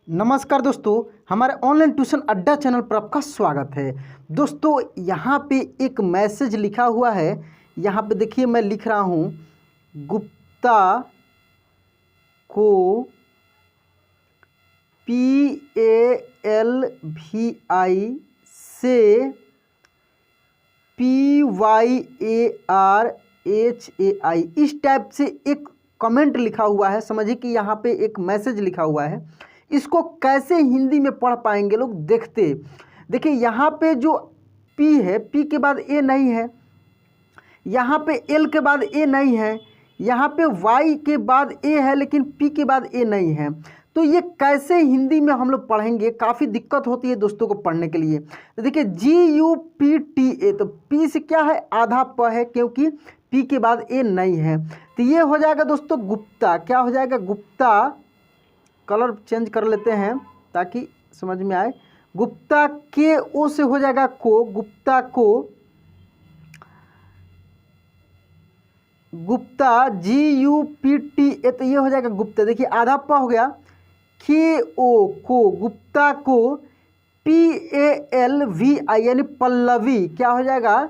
नमस्कार दोस्तों, हमारे ऑनलाइन ट्यूशन अड्डा चैनल पर आपका स्वागत है। दोस्तों यहाँ पे एक मैसेज लिखा हुआ है। यहाँ पे देखिए मैं लिख रहा हूँ, गुप्ता को PALVI से PYARHAI इस टाइप से एक कमेंट लिखा हुआ है। समझिए कि यहाँ पे एक मैसेज लिखा हुआ है। इसको कैसे हिंदी में पढ़ पाएंगे लोग, देखते देखिए यहाँ पे जो P है, P के बाद A नहीं है, यहाँ पे L के बाद A नहीं है, यहाँ पे Y के बाद A है लेकिन P के बाद A नहीं है। तो ये कैसे हिंदी में हम लोग पढ़ेंगे, काफ़ी दिक्कत होती है दोस्तों को पढ़ने के लिए। तो देखिए GUPTA, तो P से क्या है, आधा प है क्योंकि P के बाद A नहीं है। तो ये हो जाएगा दोस्तों गुप्ता। क्या हो जाएगा, गुप्ता। कलर चेंज कर लेते हैं ताकि समझ में आए। गुप्ता के ओ से हो जाएगा को, गुप्ता को, गुप्ता GUPTA, तो ये हो जाएगा गुप्ता। देखिए आधा प हो गया, KO को, गुप्ता को PALVI यानी पल्लवी। क्या हो जाएगा,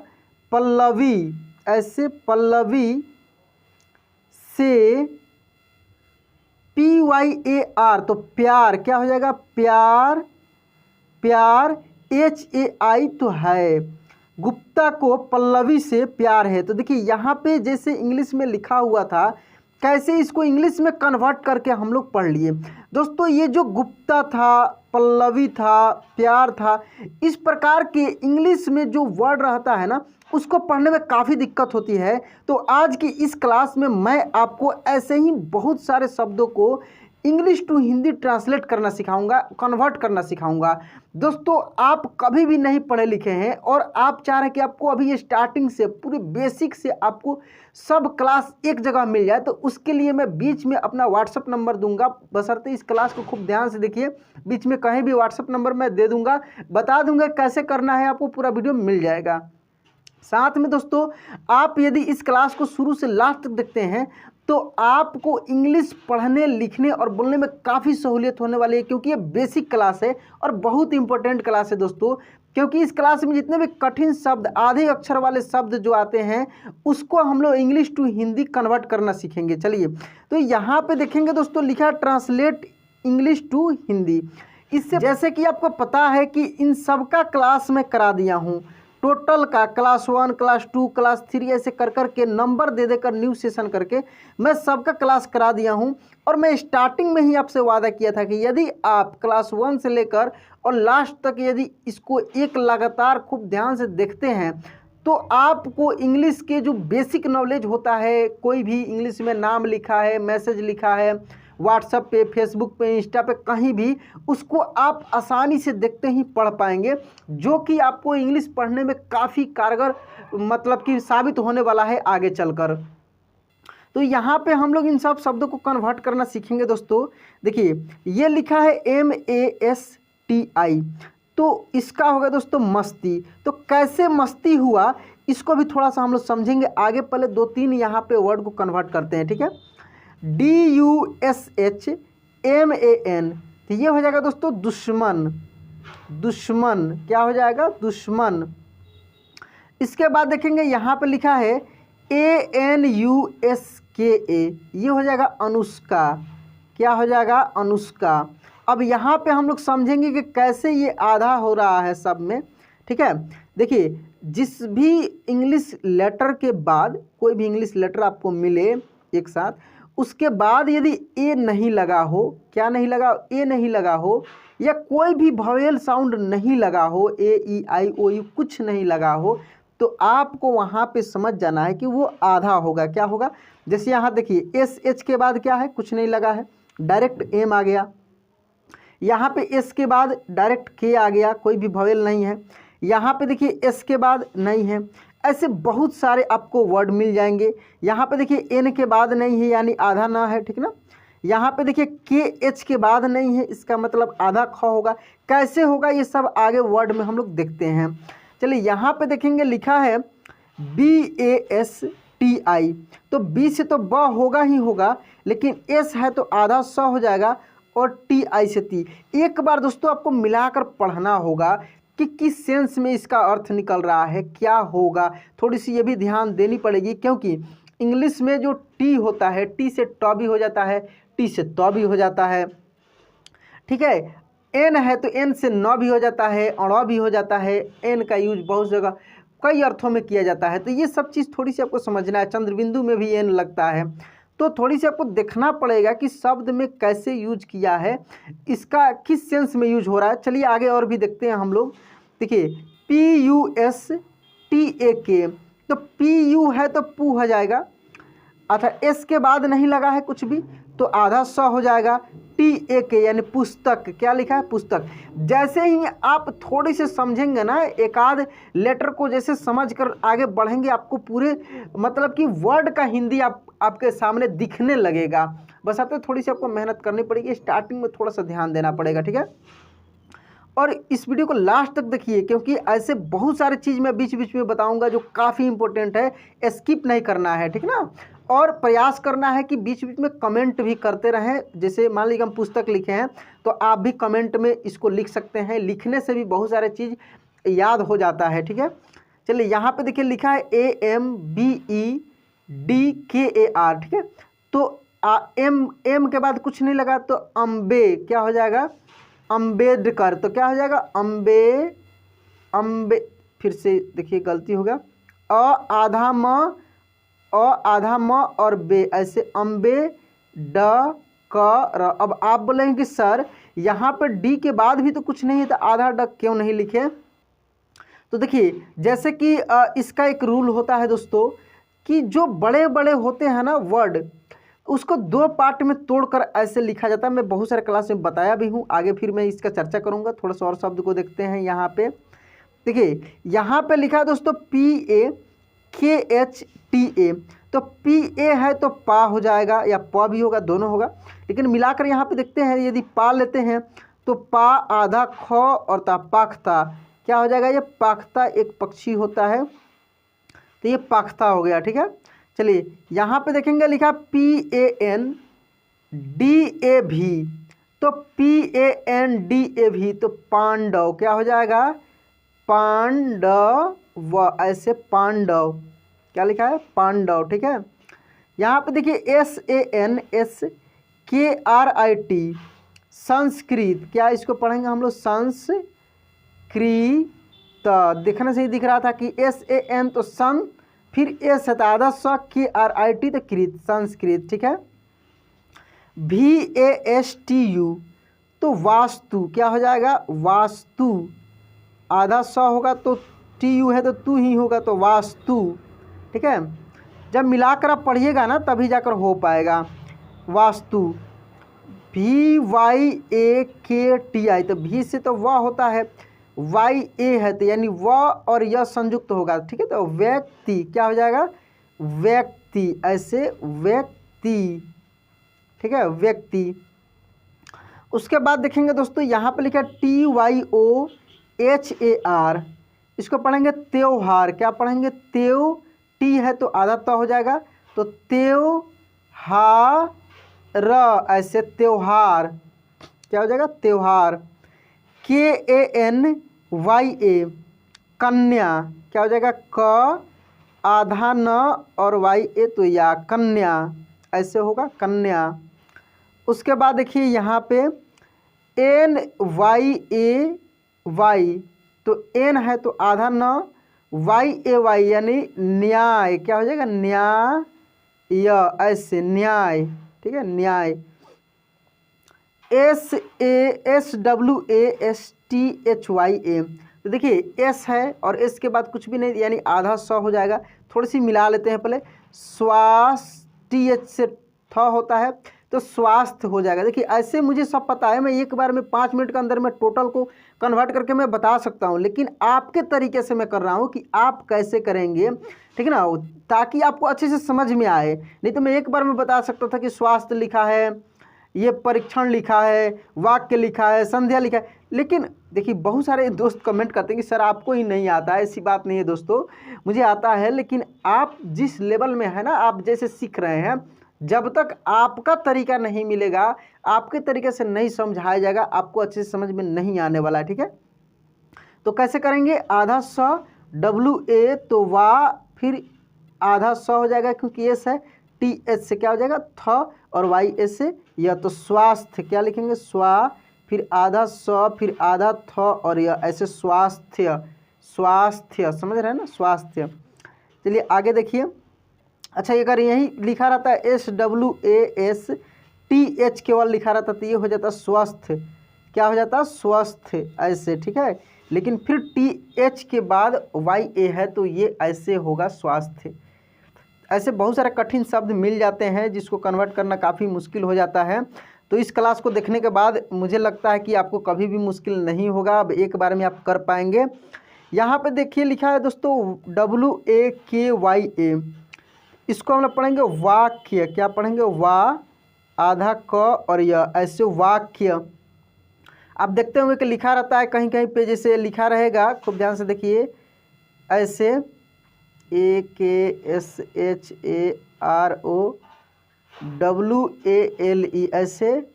पल्लवी। ऐसे पल्लवी से PYAR, तो प्यार। क्या हो जाएगा, प्यार, प्यार। HAI तो है, गुप्ता को पल्लवी से प्यार है। तो देखिए यहाँ पे जैसे इंग्लिश में लिखा हुआ था, कैसे इसको इंग्लिश में कन्वर्ट करके हम लोग पढ़ लिए। दोस्तों ये जो गुप्ता था, पल्लवी था, प्यार था, इस प्रकार के इंग्लिश में जो वर्ड रहता है ना, उसको पढ़ने में काफ़ी दिक्कत होती है। तो आज की इस क्लास में मैं आपको ऐसे ही बहुत सारे शब्दों को इंग्लिश टू हिंदी ट्रांसलेट करना सिखाऊंगा, कन्वर्ट करना सिखाऊंगा। दोस्तों आप कभी भी नहीं पढ़े लिखे हैं और आप चाह रहे हैं कि आपको अभी ये स्टार्टिंग से पूरे बेसिक से आपको सब क्लास एक जगह मिल जाए, तो उसके लिए मैं बीच में अपना व्हाट्सअप नंबर दूंगा। बशर्ते इस क्लास को खूब ध्यान से देखिए, बीच में कहीं भी व्हाट्सअप नंबर मैं दे दूंगा, बता दूंगा कैसे करना है, आपको पूरा वीडियो मिल जाएगा। साथ में दोस्तों आप यदि इस क्लास को शुरू से लास्ट तक देखते हैं तो आपको इंग्लिश पढ़ने, लिखने और बोलने में काफ़ी सहूलियत होने वाली है, क्योंकि ये बेसिक क्लास है और बहुत इंपॉर्टेंट क्लास है दोस्तों। क्योंकि इस क्लास में जितने भी कठिन शब्द, आधे अक्षर वाले शब्द जो आते हैं, उसको हम लोग इंग्लिश टू हिंदी कन्वर्ट करना सीखेंगे। चलिए तो यहाँ पे देखेंगे दोस्तों, लिखा ट्रांसलेट इंग्लिश टू हिंदी। इससे जैसे कि आपको पता है कि इन सब का क्लास में करा दिया हूँ, टोटल का क्लास 1, क्लास 2, क्लास 3 ऐसे कर कर के नंबर दे देकर न्यू सेशन करके मैं सबका क्लास करा दिया हूं। और मैं स्टार्टिंग में ही आपसे वादा किया था कि यदि आप क्लास 1 से लेकर और लास्ट तक यदि इसको एक लगातार खूब ध्यान से देखते हैं तो आपको इंग्लिश के जो बेसिक नॉलेज होता है, कोई भी इंग्लिश में नाम लिखा है, मैसेज लिखा है व्हाट्सएप पे, फेसबुक पे, इंस्टा पे, कहीं भी, उसको आप आसानी से देखते ही पढ़ पाएंगे, जो कि आपको इंग्लिश पढ़ने में काफ़ी कारगर मतलब कि साबित होने वाला है आगे चलकर। तो यहाँ पे हम लोग इन सब शब्दों को कन्वर्ट करना सीखेंगे दोस्तों। देखिए ये लिखा है MASTI, तो इसका होगा दोस्तों मस्ती। तो कैसे मस्ती हुआ इसको भी थोड़ा सा हम लोग समझेंगे आगे। पहले 2-3 यहाँ पे वर्ड को कन्वर्ट करते हैं, ठीक है। DUSHMAN, तो ये हो जाएगा दोस्तों दुश्मन, दुश्मन। क्या हो जाएगा, दुश्मन। इसके बाद देखेंगे यहाँ पे लिखा है ANUSKA, ये हो जाएगा अनुष्का। क्या हो जाएगा, अनुष्का। अब यहाँ पे हम लोग समझेंगे कि कैसे ये आधा हो रहा है सब में, ठीक है। देखिए जिस भी इंग्लिश लेटर के बाद, कोई भी इंग्लिश लेटर आपको मिले एक साथ, उसके बाद यदि ए नहीं लगा हो, क्या नहीं लगा, ए नहीं लगा हो, या कोई भी वॉवेल साउंड नहीं लगा हो, AEIOU कुछ नहीं लगा हो, तो आपको वहाँ पे समझ जाना है कि वो आधा होगा। क्या होगा, जैसे यहाँ देखिए SH के बाद क्या है, कुछ नहीं लगा है, डायरेक्ट एम आ गया। यहाँ पे S के बाद डायरेक्ट K आ गया, कोई भी वॉवेल नहीं है। यहाँ पे देखिए S के बाद नहीं है। ऐसे बहुत सारे आपको वर्ड मिल जाएंगे। यहाँ पे देखिए N के बाद नहीं है, यानी आधा ना है, ठीक ना। यहाँ पे देखिए KH के बाद नहीं है, इसका मतलब आधा ख होगा। कैसे होगा ये सब आगे वर्ड में हम लोग देखते हैं। चलिए यहाँ पे देखेंगे लिखा है BASTI, तो B से तो ब होगा ही होगा, लेकिन S है तो आधा स हो जाएगा और टी आई से ती। एक बार दोस्तों आपको मिलाकर पढ़ना होगा कि किस सेंस में इसका अर्थ निकल रहा है, क्या होगा, थोड़ी सी ये भी ध्यान देनी पड़ेगी, क्योंकि इंग्लिश में जो टी होता है, टी से ट भी हो जाता है, टी से त भी हो जाता है, ठीक है। एन है तो एन से न भी हो जाता है, अड़ भी हो जाता है। एन का यूज बहुत जगह कई अर्थों में किया जाता है, तो ये सब चीज़ थोड़ी सी आपको समझना है। चंद्रबिंदु में भी एन लगता है, तो थोड़ी सी आपको देखना पड़ेगा कि शब्द में कैसे यूज किया है, इसका किस सेंस में यूज हो रहा है। चलिए आगे और भी देखते हैं हम लोग। देखिए PUSTAK, तो PU है तो पू हो जाएगा, अच्छा एस के बाद नहीं लगा है कुछ भी तो आधा स हो जाएगा। TAK यानी पुस्तक, क्या लिखा है पुस्तक। जैसे ही आप थोड़ी से समझेंगे ना, एक आध लेटर को जैसे समझ कर आगे बढ़ेंगे, आपको पूरे मतलब कि वर्ड का हिंदी आपके सामने दिखने लगेगा। बस आपको थोड़ी सी आपको मेहनत करनी पड़ेगी, स्टार्टिंग में थोड़ा सा ध्यान देना पड़ेगा, ठीक है। और इस वीडियो को लास्ट तक देखिए, क्योंकि ऐसे बहुत सारे चीज़ मैं बीच बीच में बताऊंगा जो काफ़ी इंपॉर्टेंट है, स्किप नहीं करना है, ठीक ना। और प्रयास करना है कि बीच बीच में कमेंट भी करते रहें। जैसे मान लीजिए हम पुस्तक लिखे हैं तो आप भी कमेंट में इसको लिख सकते हैं, लिखने से भी बहुत सारे चीज़ याद हो जाता है, ठीक है। चलिए यहाँ पे देखिए लिखा है AMBEDKAR, ठीक है। तो एम के बाद कुछ नहीं लगा तो अम्बे क्या हो जाएगा, अम्बेडकर, तो क्या हो जाएगा अम्बे फिर से देखिए गलती होगा, आधा म और बे, ऐसे अम्बे ड क र। अब आप बोलेंगे कि सर यहाँ पर डी के बाद भी तो कुछ नहीं है तो आधा ड क्यों नहीं लिखे। तो देखिए जैसे कि इसका एक रूल होता है दोस्तों कि जो बड़े बड़े होते हैं ना वर्ड, उसको दो पार्ट में तोड़कर ऐसे लिखा जाता है। मैं बहुत सारे क्लास में बताया भी हूँ, आगे फिर मैं इसका चर्चा करूँगा। थोड़ा सा और शब्द को देखते हैं। यहाँ पे देखिए यहाँ पे लिखा है दोस्तों PAKHTA, तो PA है तो पा हो जाएगा या प भी होगा, दोनों होगा। लेकिन मिलाकर यहाँ पे देखते हैं, यदि पा लेते हैं तो पा आधा ख और ता पाखता, क्या हो जाएगा, ये पाखता एक पक्षी होता है तो ये पाखता हो गया, ठीक है। चलिए यहाँ पे देखेंगे लिखा PANDAV, तो PANDAV तो पांडव, क्या हो जाएगा पांडव, ऐसे पांडव, क्या लिखा है पांडव, ठीक है। यहाँ पे देखिए SANSKRIT संस्कृत, क्या इसको पढ़ेंगे हम लोग संस्कृत, देखने से ही दिख रहा था कि SAN तो सन, फिर एस है तो आधा स, KRIT तो कृत, संस्कृत, ठीक है। VASTU तो वास्तु, क्या हो जाएगा वास्तु, आधा स होगा तो TU है तो तू ही होगा तो वास्तु, ठीक है। जब मिलाकर आप पढ़िएगा ना तभी जाकर हो पाएगा वास्तु। VYAKTI तो भी से तो वह होता है, YA है तो यानी वह और यह संयुक्त होगा, ठीक है। तो व्यक्ति, क्या हो जाएगा व्यक्ति, ऐसे व्यक्ति, ठीक है व्यक्ति। उसके बाद देखेंगे दोस्तों यहाँ पे लिखा TYOHAR, इसको पढ़ेंगे त्योहार, क्या पढ़ेंगे टी है तो आधा त हो जाएगा तो त्योहार, ऐसे त्योहार, क्या हो जाएगा त्योहार। KANYA कन्या, क्या हो जाएगा क आधा न और YA तो या, कन्या, ऐसे होगा कन्या। उसके बाद देखिए यहाँ पे NYAY, तो N है तो आधा न, YAY यानी न्याय, क्या हो जाएगा न्याय, ऐसे न्याय, ठीक है न्याय। SASWASTHYA, तो देखिए S है और S के बाद कुछ भी नहीं यानी आधा स हो जाएगा। थोड़ी सी मिला लेते हैं पहले, स्वास्थ्य से थ होता है तो स्वास्थ्य हो जाएगा। देखिए ऐसे मुझे सब पता है, मैं एक बार में 5 मिनट के अंदर में टोटल को कन्वर्ट करके मैं बता सकता हूँ, लेकिन आपके तरीके से मैं कर रहा हूँ कि आप कैसे करेंगे, ठीक है ना, ताकि आपको अच्छे से समझ में आए। नहीं तो मैं एक बार में बता सकता था कि स्वास्थ्य लिखा है, ये परीक्षण लिखा है, वाक्य लिखा है, संध्या लिखा है। लेकिन देखिए बहुत सारे दोस्त कमेंट करते हैं कि सर आपको ही नहीं आता है। ऐसी बात नहीं है दोस्तों, मुझे आता है, लेकिन आप जिस लेवल में है ना, आप जैसे सीख रहे हैं जब तक आपका तरीका नहीं मिलेगा, आपके तरीके से नहीं समझाया जाएगा, आपको अच्छे से समझ में नहीं आने वाला है। ठीक है, तो कैसे करेंगे, आधा स WA तो वाह, फिर आधा स हो जाएगा क्योंकि एस है, TH से क्या हो जाएगा थ, और YA से यह, तो स्वास्थ्य क्या लिखेंगे स्वा, फिर आधा स, फिर आधा थ और यह, ऐसे स्वास्थ्य, स्वास्थ्य समझ रहे हैं ना, स्वास्थ्य। चलिए आगे देखिए। अच्छा, अगर यही लिखा रहता है SWASTH केवल लिखा रहता तो ये हो जाता स्वस्थ, क्या हो जाता स्वस्थ ऐसे। ठीक है, लेकिन फिर TH के बाद YA है तो ये ऐसे होगा स्वास्थ्य। ऐसे बहुत सारे कठिन शब्द मिल जाते हैं जिसको कन्वर्ट करना काफ़ी मुश्किल हो जाता है। तो इस क्लास को देखने के बाद मुझे लगता है कि आपको कभी भी मुश्किल नहीं होगा, अब एक बार में आप कर पाएंगे। यहाँ पे देखिए लिखा है दोस्तों WAKYA, इसको हम लोग पढ़ेंगे वाक्य, क्या पढ़ेंगे वा, आधा क और यह, ऐसे वाक्य। आप देखते होंगे कि लिखा रहता है कहीं कहीं पे, जैसे लिखा रहेगा, खूब ध्यान से देखिए, ऐसे AKSHAROWALE ऐसे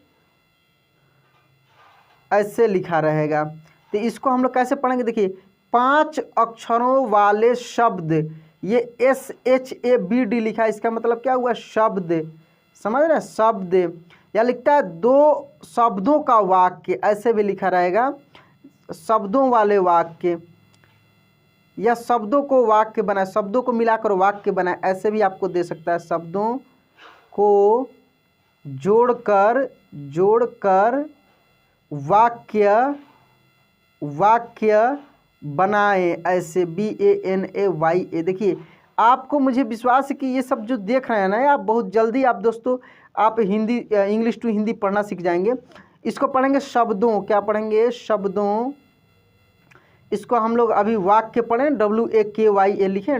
ऐसे लिखा रहेगा। तो इसको हम लोग कैसे पढ़ेंगे, देखिए 5 अक्षरों वाले शब्द, ये SHABD लिखा है, इसका मतलब क्या हुआ शब्द, समझ रहे हैं शब्द, या लिखता है 2 शब्दों का वाक्य, ऐसे भी लिखा रहेगा शब्दों वाले वाक्य, या शब्दों को वाक्य बनाए, शब्दों को मिलाकर वाक्य बनाए, ऐसे भी आपको दे सकता है, शब्दों को जोड़कर वाक्य बनाए, ऐसे BANAYA। देखिए आपको, मुझे विश्वास है कि ये सब जो देख रहे हैं ना, आप बहुत जल्दी आप दोस्तों आप हिंदी इंग्लिश टू हिंदी पढ़ना सीख जाएंगे। इसको पढ़ेंगे शब्दों, क्या पढ़ेंगे शब्दों, इसको हम लोग अभी वाक्य पढ़ें, WAKYA लिखें,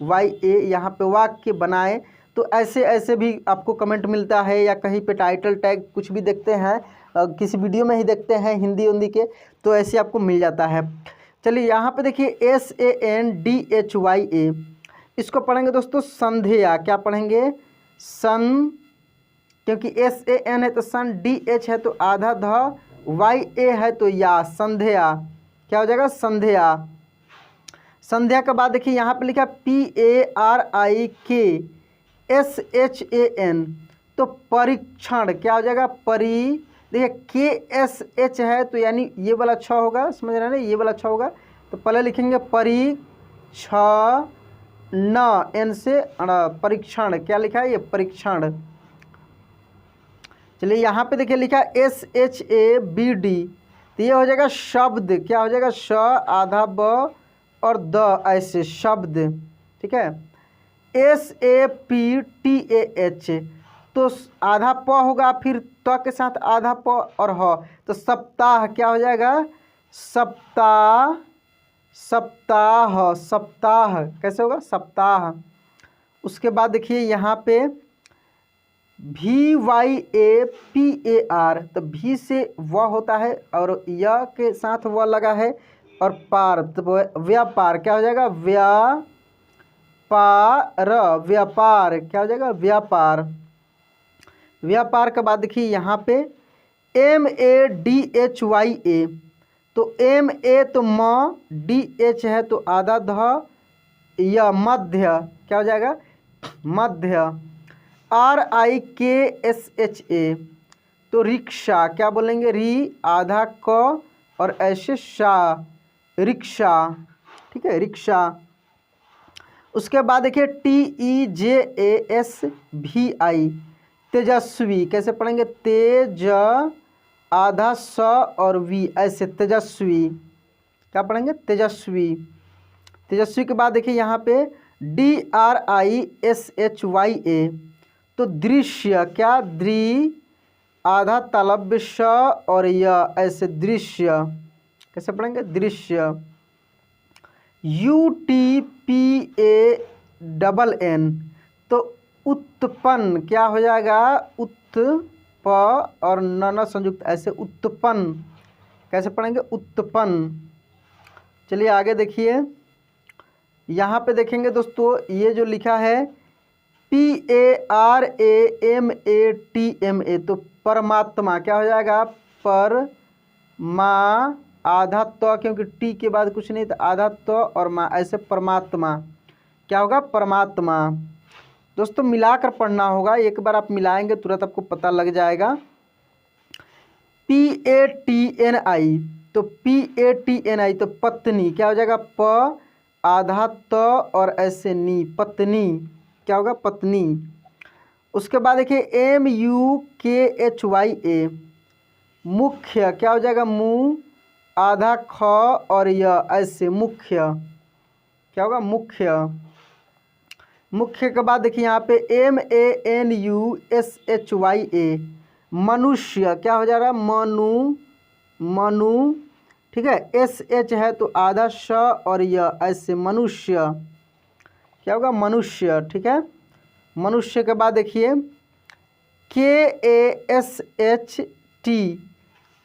WAKYA, यहाँ पे वाक्य बनाए। तो ऐसे ऐसे भी आपको कमेंट मिलता है, या कहीं पे टाइटल टैग कुछ भी देखते हैं, किसी वीडियो में ही देखते हैं हिंदी उंदी के, तो ऐसे आपको मिल जाता है। चलिए यहाँ पे देखिए SANDHYA, इसको पढ़ेंगे दोस्तों संध्या, क्या पढ़ेंगे सन, क्योंकि SAN है तो सन, DH है तो आधा ध, YA है तो या, संध्या, क्या हो जाएगा संध्या। संध्या के बाद देखिए यहाँ पे लिखा PARIKSHAN, तो परीक्षण, क्या हो जाएगा देखिए KSH है तो यानी ये वाला छ होगा, समझ रहे हैं ना, ये वाला छ होगा, तो पहले लिखेंगे परीक्षण, N से परीक्षण, क्या लिखा है ये परीक्षण। चलिए यहाँ पे देखिए लिखा SHABD, तो ये हो जाएगा शब्द, क्या हो जाएगा श, आधा ब और द, ऐसे शब्द। ठीक है, SAPTAH, तो आधा प होगा, फिर त के साथ आधा प और ह, तो सप्ताह, क्या हो जाएगा सप्ताह, सप्ताह कैसे होगा सप्ताह। उसके बाद देखिए यहाँ पे VYAPAR, तो भी से व होता है और य के साथ व लगा है, और पार, तो व्यापार, क्या हो जाएगा व्यापार, क्या हो जाएगा व्यापार। व्यापार के बाद देखिए यहाँ पे MADHYA, तो MA तो म, DH है तो आधा ध, या मध्य, क्या हो जाएगा मध्य। RIKSHA, तो रिक्शा, क्या बोलेंगे आधा क और ऐसे शा, रिक्शा। ठीक है, रिक्शा। उसके बाद देखिए TEJASVI, तेजस्वी, कैसे पढ़ेंगे तेज, आधा स और वी, ऐसे तेजस्वी, क्या पढ़ेंगे तेजस्वी। तेजस्वी के बाद देखिए यहाँ पे DRISHYA, तो दृश्य, क्या आधा तालव्य श और य, ऐसे दृश्य, कैसे पढ़ेंगे दृश्य। UTPANN, तो उत्पन्न, क्या हो जाएगा प और न संयुक्त, ऐसे उत्पन्न, कैसे पढ़ेंगे उत्पन्न। चलिए आगे देखिए, यहाँ पे देखेंगे दोस्तों, ये जो लिखा है PARAMATMA, तो परमात्मा क्या हो जाएगा, परमा, आधा तो क्योंकि टी के बाद कुछ नहीं तो आधा तो और माँ, ऐसे परमात्मा क्या होगा, परमात्मा। दोस्तों मिलाकर पढ़ना होगा, एक बार आप मिलाएंगे तुरंत आपको पता लग जाएगा। PATNI, तो PATNI तो पत्नी क्या हो जाएगा, प आधा त और ऐसे नी, पत्नी क्या होगा, पत्नी। उसके बाद देखिए MUKHYA, मुख्य क्या हो जाएगा, मुँह आधा ख और य ऐसे, मुख्य क्या होगा, मुख्य। मुख्य के बाद देखिए यहाँ पे MANUSHYA, मनुष्य क्या हो जा रहा है, मनु, मनु, ठीक है। SH है तो आधा श और य ऐसे, मनुष्य क्या होगा, मनुष्य, ठीक है। मनुष्य के बाद देखिए KASHT,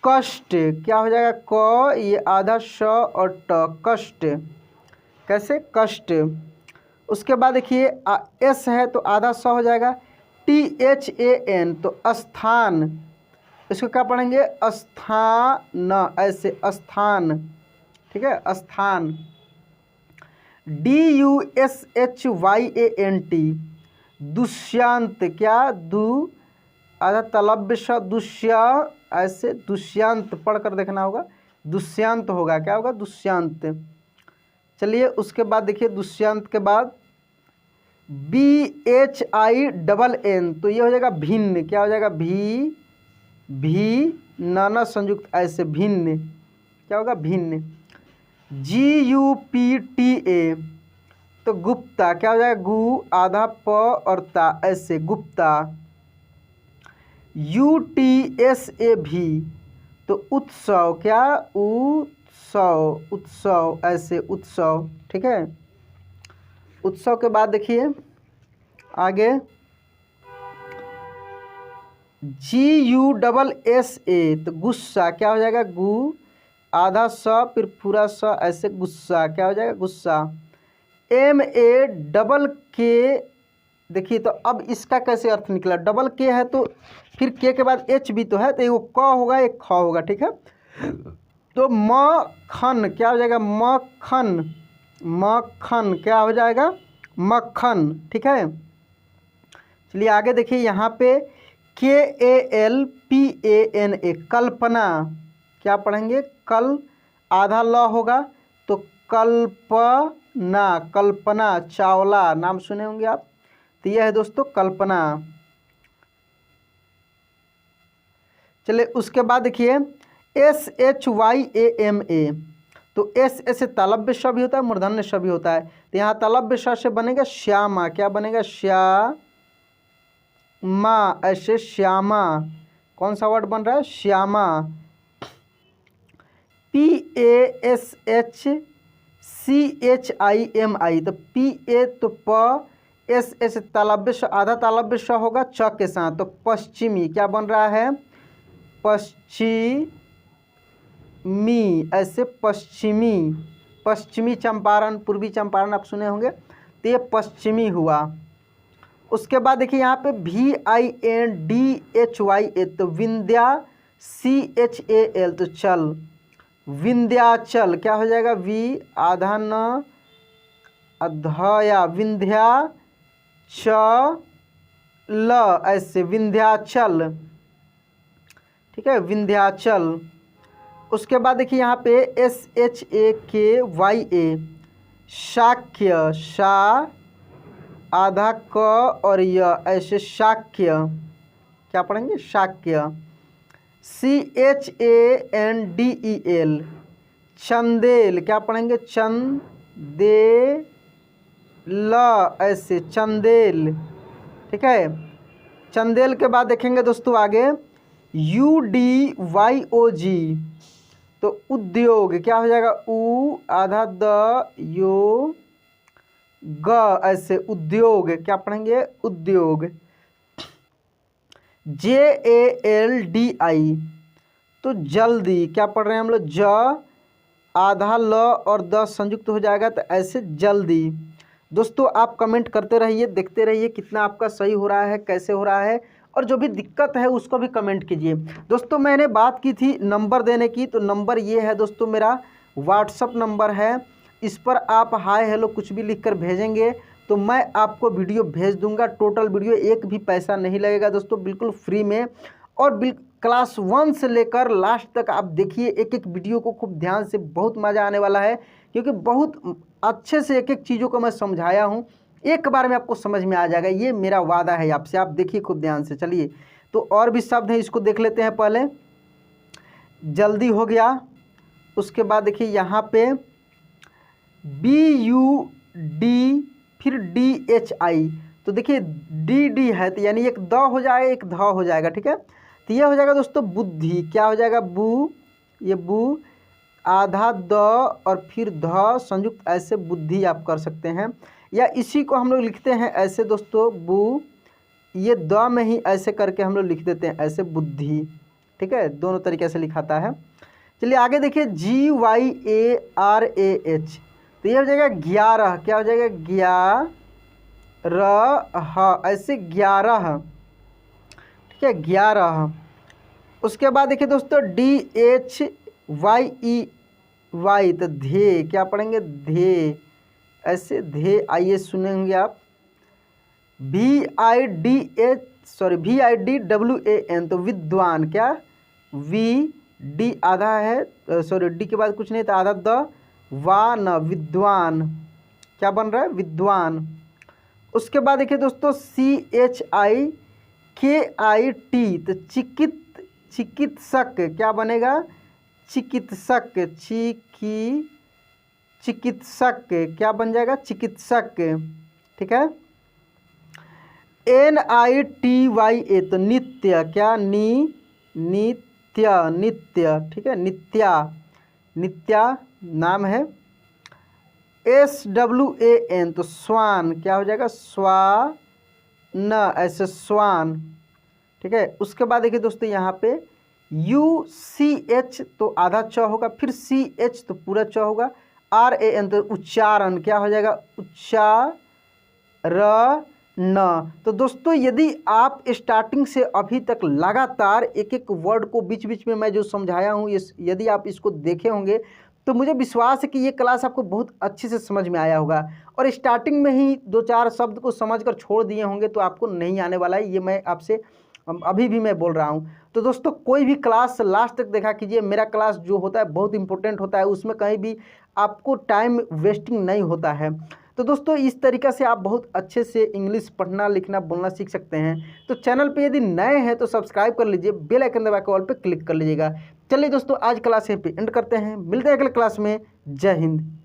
कष्ट क्या हो जाएगा, क ये आधा श और ट, कष्ट, कैसे, कष्ट। उसके बाद देखिए S है तो आधा स हो जाएगा, THAN तो स्थान, इसको क्या पढ़ेंगे, स्थान, ऐसे स्थान, ठीक है, स्थान। DUSHYANT, दुष्यंत क्या, दु आधा तलव्य श, दुष्य ऐसे, दुष्यंत पढ़ कर देखना होगा, दुष्यंत होगा, क्या होगा, दुष्यंत। चलिए उसके बाद देखिए दुष्यंत के बाद BHINN, तो ये हो जाएगा भिन्न, क्या हो जाएगा, भी नाना संयुक्त ऐसे, भिन्न क्या होगा, भिन्न। GUPTA, तो गुप्ता क्या हो जाएगा, गु आधा प और ता ऐसे, गुप्ता। UTSAV, तो उत्सव क्या, उत्सव, उत्सव ऐसे, उत्सव, ठीक है। उत्सव के बाद देखिए आगे GUSSA, तो गुस्सा क्या हो जाएगा, गु आधा स फिर पूरा स ऐसे, गुस्सा क्या हो जाएगा, गुस्सा। MAKK, देखिए तो अब इसका कैसे अर्थ निकला, डबल के है तो फिर के के बाद H भी तो है, तो एक क होगा एक ख होगा, ठीक है। तो मक्खन क्या हो जाएगा, मक्खन, मक्खन क्या हो जाएगा, मक्खन, ठीक है। चलिए आगे देखिए यहाँ पे KALPANA, कल्पना क्या पढ़ेंगे, कल आधा ल होगा तो कल्पना, कल्पना चावला नाम सुने होंगे आप, तो यह है दोस्तों कल्पना। चलिए उसके बाद देखिए SHYAMA, तो S ऐसे तालव्य श भी होता है, मूर्धन्य श भी होता है, तो यहाँ तालव्य श से बनेगा श्यामा, क्या बनेगा, श्यामा ऐसे, श्यामा, कौन सा वर्ड बन रहा है, श्यामा। PASHCHIMI, तो PA तो प, S ऐसे तालव्य श, आधा तालव्य श होगा च के साथ, तो पश्चिमी क्या बन रहा है, पश्चिमी ऐसे, पश्चिमी, पश्चिमी चंपारण, पूर्वी चंपारण आप सुने होंगे, तो ये पश्चिमी हुआ। उसके बाद देखिए यहाँ पे VINDHYA, तो विंध्या, CHAL तो चल, विंध्याचल क्या हो जाएगा, वी आधा न अधया, विंध्या च ल ऐसे, विंध्याचल, ठीक है, विंध्याचल। उसके बाद देखिए यहाँ पे SHAKYA, शाक्य, शा आधा क और य ऐसे, शाक्य क्या पढ़ेंगे, शाक्य। CHANDEL, चंदेल क्या पढ़ेंगे, चंदेल ऐसे, चंदेल, ठीक है। चंदेल के बाद देखेंगे दोस्तों आगे UDYOG, तो उद्योग क्या हो जाएगा, उ आधा द यो ग ऐसे, उद्योग क्या पढ़ेंगे, उद्योग। JALDI, तो जल्दी क्या पढ़ रहे हैं हम लोग, ज आधा ल और द संयुक्त हो जाएगा तो ऐसे, जल्दी। दोस्तों आप कमेंट करते रहिए, देखते रहिए कितना आपका सही हो रहा है, कैसे हो रहा है, और जो भी दिक्कत है उसको भी कमेंट कीजिए। दोस्तों मैंने बात की थी नंबर देने की, तो नंबर ये है दोस्तों, मेरा व्हाट्सअप नंबर है। इस पर आप हाय हेलो कुछ भी लिखकर भेजेंगे तो मैं आपको वीडियो भेज दूंगा। टोटल वीडियो एक भी पैसा नहीं लगेगा दोस्तों, बिल्कुल फ्री में। और क्लास 1 से लेकर लास्ट तक आप देखिए एक एक वीडियो को खूब ध्यान से, बहुत मज़ा आने वाला है, क्योंकि बहुत अच्छे से एक एक चीज़ों को मैं समझाया हूँ। एक बार में आपको समझ में आ जाएगा, ये मेरा वादा है आपसे। आप देखिए खूब ध्यान से। चलिए तो और भी शब्द हैं, इसको देख लेते हैं पहले। जल्दी हो गया। उसके बाद देखिए यहाँ पे BUD फिर DHI, तो देखिए DD है तो यानी एक द हो जाएगा, एक ध हो जाएगा, ठीक है। तो ये हो जाएगा दोस्तों बुद्धि। क्या हो जाएगा? बू, ये बू, आधा द और फिर ध संयुक्त, ऐसे बुद्धि आप कर सकते हैं। या इसी को हम लोग लिखते हैं ऐसे दोस्तों, बू, ये द में ही ऐसे करके हम लोग लिख देते हैं ऐसे, बुद्धि, ठीक है। दोनों तरीके से लिखाता है। चलिए आगे देखिए GYARAH, तो ये हो जाएगा 11। क्या हो जाएगा? 11, ऐसे 11, ठीक है, 11। उसके बाद देखिए दोस्तों DHYEY, तो धे, क्या पढ़ेंगे? धे, ऐसे धे, आइए सुनेंगे आप। VIDWAN, तो विद्वान। क्या? VD आधा है, सॉरी डी के बाद कुछ नहीं था, आधा द, वान, विद्वान। क्या बन रहा है? विद्वान। उसके बाद देखिए दोस्तों CHIKIT, तो चिकित्सक। क्या बनेगा? चिकित्सक, चिकित्सक, क्या बन जाएगा? चिकित्सक, ठीक है। NITYA, तो नित्य। क्या? नित्य, नित्य, ठीक है, नित्या, नित्या नाम है। SWAN, तो स्वान। क्या हो जाएगा? स्वान, ऐसे स्वान, ठीक है। उसके बाद देखिए दोस्तों यहाँ पे UCH, तो आधा च होगा, फिर CH तो पूरा च होगा, RAN तो उच्चारण। क्या हो जाएगा? उच्चारण। तो दोस्तों यदि आप स्टार्टिंग से अभी तक लगातार एक एक वर्ड को बीच बीच में मैं जो समझाया हूँ, यदि आप इसको देखे होंगे तो मुझे विश्वास है कि ये क्लास आपको बहुत अच्छे से समझ में आया होगा। और स्टार्टिंग में ही 2-4 शब्द को समझकर छोड़ दिए होंगे तो आपको नहीं आने वाला है, ये मैं आपसे अभी भी मैं बोल रहा हूँ। तो दोस्तों कोई भी क्लास लास्ट तक देखा कीजिए। मेरा क्लास जो होता है बहुत इंपॉर्टेंट होता है, उसमें कहीं भी आपको टाइम वेस्टिंग नहीं होता है। तो दोस्तों इस तरीक़े से आप बहुत अच्छे से इंग्लिश पढ़ना, लिखना, बोलना सीख सकते हैं। तो चैनल पे यदि नए हैं तो सब्सक्राइब कर लीजिए, बेल आइकन दबा के ऑल पे क्लिक कर लीजिएगा। चलिए दोस्तों आज क्लास यहीं पे एंड करते हैं, मिलते हैं अगले क्लास में। जय हिंद।